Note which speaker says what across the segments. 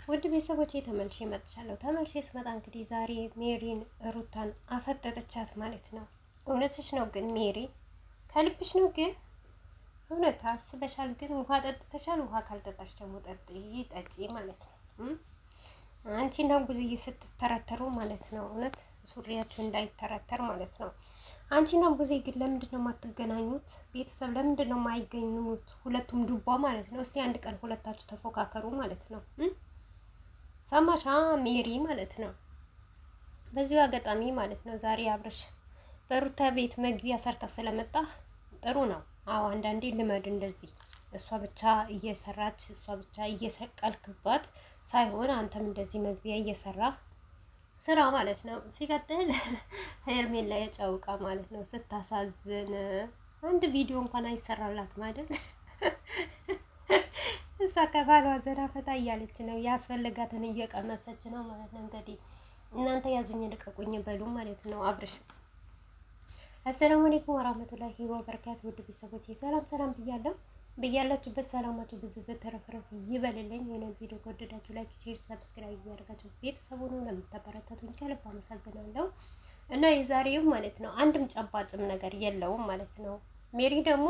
Speaker 1: ውድ ቤተሰቦቼ ተመልሼ መጥቻለሁ። ተመልሼ ስመጣ እንግዲህ ዛሬ ሜሪን ሩታን አፈጠጠቻት ማለት ነው። እውነትሽ ነው ግን ሜሪ ከልብሽ ነው ግን እውነት አስበሻል? ግን ውሃ ጠጥተሻል? ውሃ ካልጠጣሽ ደግሞ ጠጪ ማለት ነው። አንቺና ጉዝዬ ስትተረተሩ ማለት ነው። እውነት ሱሪያችሁ እንዳይተረተር ማለት ነው። አንቺና ጉዜ ግን ለምንድን ነው የማትገናኙት? ቤተሰብ ለምንድን ነው የማይገኙት? ሁለቱም ዱባ ማለት ነው። እስቲ አንድ ቀን ሁለታችሁ ተፎካከሩ ማለት ነው። ሰማሻ ሜሪ ማለት ነው። በዚሁ አጋጣሚ ማለት ነው ዛሬ አብረሽ በሩታ ቤት መግቢያ ሰርታ ስለመጣህ ጥሩ ነው። አዎ አንዳንዴ ልመድ እንደዚህ እሷ ብቻ እየሰራች እሷ ብቻ እየሰቀልክባት ሳይሆን አንተም እንደዚህ መግቢያ እየሰራህ ስራ ማለት ነው። ሲቀጥል ሄርሜላ የጨውቃ ማለት ነው ስታሳዝን፣ አንድ ቪዲዮ እንኳን አይሰራላት ማለት እሷ ከባሏ ዘና ፈታ እያለች ነው፣ ያስፈልጋትን እየቀመሰች ነው ማለት ነው። እንግዲህ እናንተ ያዙኝ ልቀቁኝ በሉ ማለት ነው። አብርሽ አሰላሙ አለይኩም ወራህመቱላሂ ወበረካቱ። ውድ ቤተሰቦች ሰላም ሰላም ብያለሁ። በያላችሁበት ሰላማችሁ ብዝዝት ተረፍረፍ ይበልልኝ። ይሄንን ቪዲዮ ከወደዳችሁ ላይክ፣ ሼር፣ ሰብስክራይብ ያደርጋችሁ ቤተሰቡን ለምታበረታቱኝ ከልብ አመሰግናለሁ። እና የዛሬው ማለት ነው አንድም ጨባጭም ነገር የለውም ማለት ነው። ሜሪ ደግሞ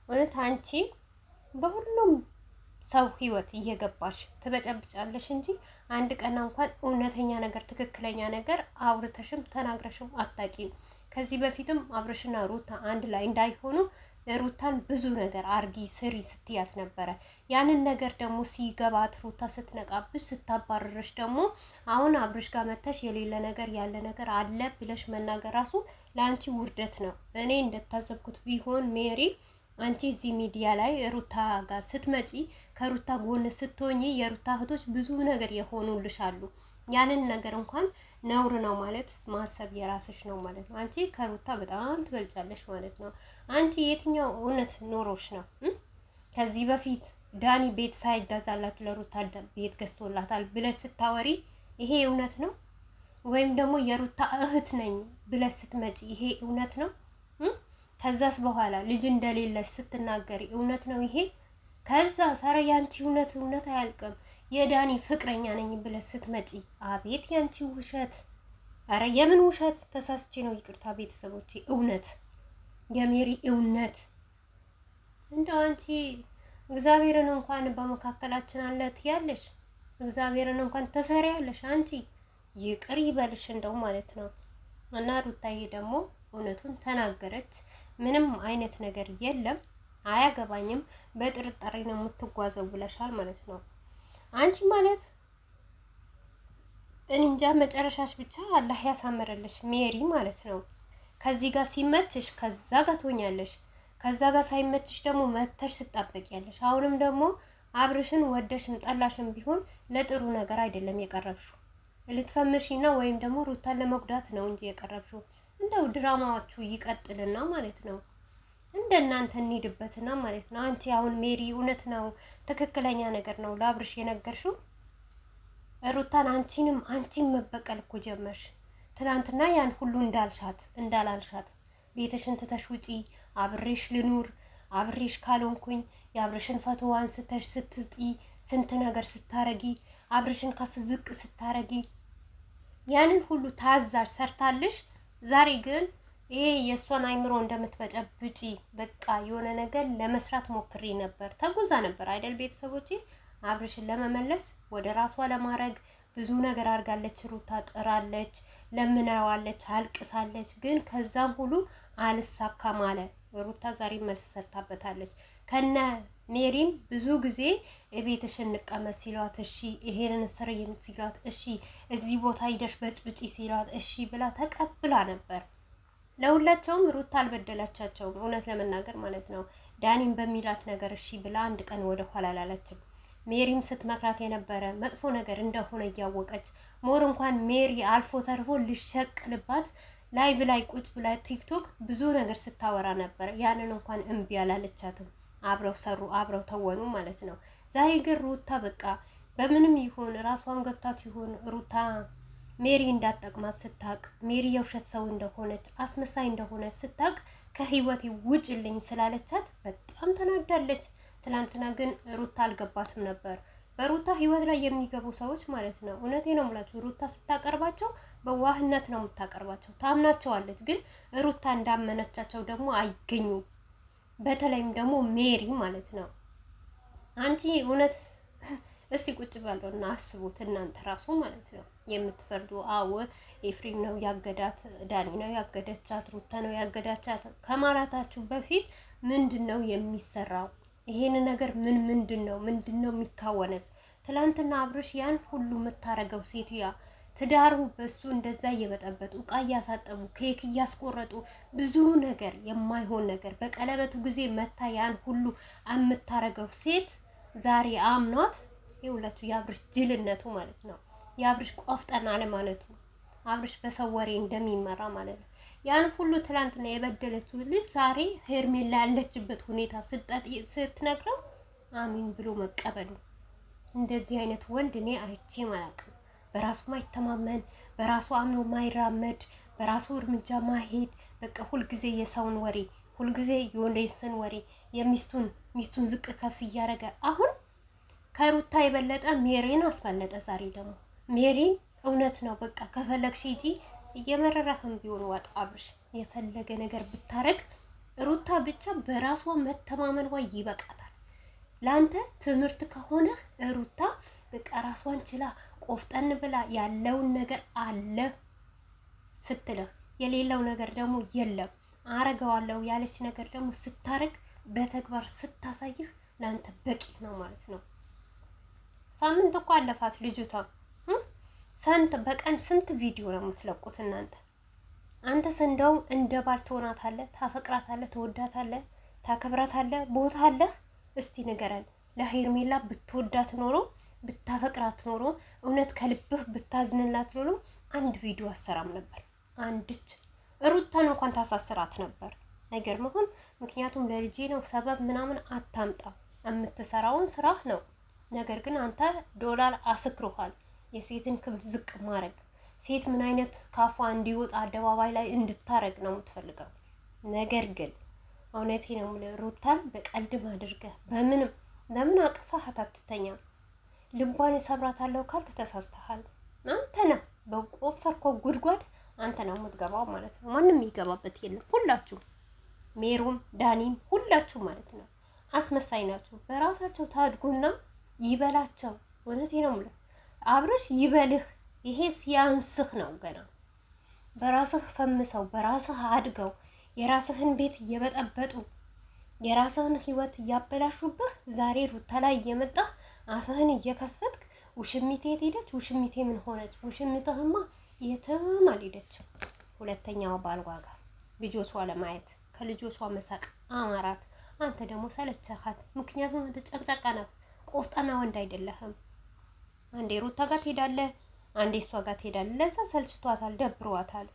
Speaker 1: እውነት አንቺ በሁሉም ሰው ህይወት እየገባሽ ትበጨብጫለሽ እንጂ አንድ ቀን እንኳን እውነተኛ ነገር ትክክለኛ ነገር አውርተሽም ተናግረሽም አታቂም። ከዚህ በፊትም አብርሽና ሩታ አንድ ላይ እንዳይሆኑ ሩታን ብዙ ነገር አርጊ ስሪ ስትያት ነበረ። ያንን ነገር ደግሞ ሲገባት ሩታ ስትነቃብሽ ስታባረርሽ ደግሞ አሁን አብርሽ ጋር መተሽ የሌለ ነገር ያለ ነገር አለ ብለሽ መናገር ራሱ ለአንቺ ውርደት ነው። እኔ እንደታዘብኩት ቢሆን ሜሪ አንቺ እዚህ ሚዲያ ላይ ሩታ ጋር ስትመጪ ከሩታ ጎን ስትሆኚ የሩታ እህቶች ብዙ ነገር የሆኑልሽ አሉ። ያንን ነገር እንኳን ነውር ነው ማለት ማሰብ የራስሽ ነው ማለት ነው። አንቺ ከሩታ በጣም ትበልጫለሽ ማለት ነው። አንቺ የትኛው እውነት ኖሮሽ ነው? ከዚህ በፊት ዳኒ ቤት ሳይገዛላት ለሩታ ቤት ገዝቶላታል ብለሽ ስታወሪ ይሄ እውነት ነው? ወይም ደግሞ የሩታ እህት ነኝ ብለሽ ስትመጪ ይሄ እውነት ነው? ከዛስ በኋላ ልጅ እንደሌለሽ ስትናገሪ እውነት ነው ይሄ? ከዛ ሰረ ያንቺ እውነት አያልቅም። የዳኒ ፍቅረኛ ነኝ ብለሽ ስትመጪ አቤት ያንቺ ውሸት! አረ የምን ውሸት? ተሳስቼ ነው ይቅርታ ቤተሰቦቼ። እውነት የሜሪ እውነት እንደው አንቺ እግዚአብሔርን እንኳን በመካከላችን አለ ትያለሽ፣ እግዚአብሔርን እንኳን ትፈሪያለሽ አንቺ። ይቅር ይበልሽ እንደው ማለት ነው። እና ሩታዬ ደግሞ እውነቱን ተናገረች። ምንም አይነት ነገር የለም አያገባኝም፣ በጥርጣሬ ነው የምትጓዘው ብለሻል ማለት ነው። አንቺ ማለት እንጃ መጨረሻሽ ብቻ አላህ ያሳምርልሽ ሜሪ ማለት ነው። ከዚህ ጋር ሲመችሽ ከዛ ጋር ትሆኛለሽ፣ ከዛ ጋር ሳይመችሽ ደግሞ መተሽ ስጣበቂያለሽ። አሁንም ደግሞ አብርሽን ወደሽም ጠላሽም ቢሆን ለጥሩ ነገር አይደለም የቀረብሽው፣ ልትፈምሽና ወይም ደግሞ ሩታን ለመጉዳት ነው እንጂ የቀረብሽው። እንደው ድራማዎቹ ይቀጥልና ማለት ነው። እንደናንተ እንሂድበትና ማለት ነው። አንቺ አሁን ሜሪ እውነት ነው ትክክለኛ ነገር ነው ለአብርሽ የነገርሽው። ሩታን አንቺን መበቀል እኮ ጀመርሽ። ትናንትና ያን ሁሉ እንዳላልሻት ቤትሽን ትተሽ ውጪ፣ አብሬሽ ልኑር፣ አብሬሽ ካልሆንኩኝ የአብርሽን ፈቶ አንስተሽ ስትጥይ፣ ስንት ነገር ስታረጊ፣ አብርሽን ከፍ ዝቅ ስታረጊ ያንን ሁሉ ታዛዥ ሰርታልሽ። ዛሬ ግን ይሄ የእሷን አይምሮ እንደምትበጨብጪ በቃ የሆነ ነገር ለመስራት ሞክሬ ነበር፣ ተጉዛ ነበር አይደል ቤተሰቦቼ? አብርሽን ለመመለስ ወደ ራሷ ለማድረግ ብዙ ነገር አድርጋለች። ሩታ ጥራለች፣ ለምናዋለች፣ አልቅሳለች። ግን ከዛም ሁሉ አልሳካም አለ። ሩታ ዛሬ መልስ ሰጥታበታለች። ከነ ሜሪም ብዙ ጊዜ ቤትሽን እንቀመጥ ሲሏት እሺ፣ ይሄንን ስሪን ሲሏት እሺ፣ እዚህ ቦታ ሂደሽ በጭብጪ ሲሏት እሺ ብላ ተቀብላ ነበር። ለሁላቸውም ሩታ አልበደላቻቸውም እውነት ለመናገር ማለት ነው። ዳኒም በሚላት ነገር እሺ ብላ አንድ ቀን ወደ ኋላ አላለችም። ሜሪም ስትመክራት የነበረ መጥፎ ነገር እንደሆነ እያወቀች ሞር እንኳን ሜሪ አልፎ ተርፎ ልሸቅልባት ላይቭ ላይ ቁጭ ብላ ቲክቶክ ብዙ ነገር ስታወራ ነበር። ያንን እንኳን እምቢ አላለቻትም። አብረው ሰሩ፣ አብረው ተወኑ ማለት ነው። ዛሬ ግን ሩታ በቃ በምንም ይሁን ራሷን ገብታት ይሁን ሩታ ሜሪ እንዳጠቅማት ስታቅ፣ ሜሪ የውሸት ሰው እንደሆነች አስመሳይ እንደሆነች ስታቅ ከህይወቴ ውጭልኝ ስላለቻት በጣም ተናዳለች። ትላንትና ግን ሩታ አልገባትም ነበር። በሩታ ህይወት ላይ የሚገቡ ሰዎች ማለት ነው። እውነቴ ነው የምላችሁ። ሩታ ስታቀርባቸው በዋህነት ነው የምታቀርባቸው። ታምናቸዋለች፣ ግን ሩታ እንዳመነቻቸው ደግሞ አይገኙም። በተለይም ደግሞ ሜሪ ማለት ነው። አንቺ እውነት እስቲ ቁጭ ባለውና አስቡት እናንተ ራሱ ማለት ነው የምትፈርዱ። አዎ ኤፍሬም ነው ያገዳት፣ ዳኒ ነው ያገደቻት፣ ሩታ ነው ያገዳቻት ከማላታችሁ በፊት ምንድን ነው የሚሰራው? ይሄን ነገር ምንድን ነው የሚካወነስ? ትላንትና አብርሽ ያን ሁሉ የምታረገው ሴትዮዋ ትዳሩ በሱ እንደዛ እየበጠበጡ እቃ እያሳጠቡ ኬክ እያስቆረጡ ብዙ ነገር የማይሆን ነገር በቀለበቱ ጊዜ መታ ያን ሁሉ የምታረገው ሴት ዛሬ አምኗት ይኸውላችሁ የአብርሽ ጅልነቱ ማለት ነው። የአብርሽ ቆፍጠን አለማለቱ አብርሽ በሰው ወሬ እንደሚመራ ማለት ነው። ያን ሁሉ ትላንትና የበደለችው ልጅ ዛሬ ሄርሜላ ያለችበት ሁኔታ ስትነግረው አሚን ብሎ መቀበሉ። እንደዚህ አይነት ወንድ እኔ አይቼ አላውቅም። በራሱ ማይተማመን፣ በራሱ አምኖ ማይራመድ፣ በራሱ እርምጃ ማሄድ፣ በቃ ሁልጊዜ የሰውን ወሬ፣ ሁልጊዜ የወንደስን ወሬ፣ ሚስቱን ዝቅ ከፍ እያደረገ አሁን ከሩታ የበለጠ ሜሪን አስፈለጠ። ዛሬ ደግሞ ሜሪን እውነት ነው በቃ ከፈለግሽ ሂጂ፣ እየመረረህም ቢሆን ዋጥ አብርሽ፣ የፈለገ ነገር ብታረግ ሩታ ብቻ በራሷ መተማመን ወይ ይበቃታል። ለአንተ ትምህርት ከሆነ ሩታ በቃ ራሷን ችላ ቆፍጠን ብላ ያለውን ነገር አለ ስትልህ የሌለው ነገር ደግሞ የለም አረገዋለሁ ያለች ነገር ደግሞ ስታረግ በተግባር ስታሳይህ ለአንተ በቂ ነው ማለት ነው። ሳምንት እኮ አለፋት ልጅቷ። በቀን ስንት ቪዲዮ ነው የምትለቁት እናንተ? አንተስ እንደውም እንደ ባል ትሆናታለህ፣ ታፈቅራታለህ፣ ትወዳታለህ፣ ታከብራታለህ፣ ቦታ አለህ? እስቲ ንገረን። ለሄርሜላ ብትወዳት ኖሮ ብታፈቅራት ኖሮ እውነት ከልብህ ብታዝንላት ኖሮ አንድ ቪዲዮ አሰራም ነበር። አንድች ሩታን እንኳን ታሳስራት ነበር። አይገርምህም? ምክንያቱም ለልጄ ነው ሰበብ ምናምን አታምጣ፣ የምትሰራውን ስራህ ነው። ነገር ግን አንተ ዶላር አስክሮሃል። የሴትን ክብር ዝቅ ማድረግ፣ ሴት ምን አይነት ካፏ እንዲወጣ አደባባይ ላይ እንድታረግ ነው የምትፈልገው። ነገር ግን እውነቴ ነው ሩታን በቀልድም አድርገህ በምንም ለምን አቅፋህ አትተኛም? ልቧን እሰብራታለሁ ካልክ ተሳስተሃል። አንተ ነህ በቆፈርከው ጉድጓድ አንተ ነው የምትገባው ማለት ነው። ማንም የሚገባበት የለም። ሁላችሁ ሜሩም ዳኒም ሁላችሁ ማለት ነው አስመሳይ ናችሁ። በራሳቸው ታድጉና ይበላቸው። እውነቴ ነው የምልህ አብርሽ ይበልህ። ይሄ ሲያንስህ ነው ገና። በራስህ ፈምሰው በራስህ አድገው የራስህን ቤት እየበጠበጡ የራስህን ህይወት እያበላሹብህ ዛሬ ሩታ ላይ እየመጣህ አፍህን እየከፈትክ ውሽሚቴ የት ሄደች? ውሽሚቴ ምን ሆነች? ውሽሚትህማ የትም አልሄደችም። ሁለተኛው ባልጓ ጋር ልጆቿ ለማየት ከልጆቿ መሳቅ አማራት። አንተ ደግሞ ሰለቸሃት። ምክንያቱም አንተ ጨቅጨቃ ነህ፣ ቆፍጣና ወንድ አይደለህም። አንዴ ሩታ ጋር ትሄዳለህ፣ አንዴ እሷ ጋር ትሄዳለህ። ለዛ ሰልችቷታል፣ ደብሯታል።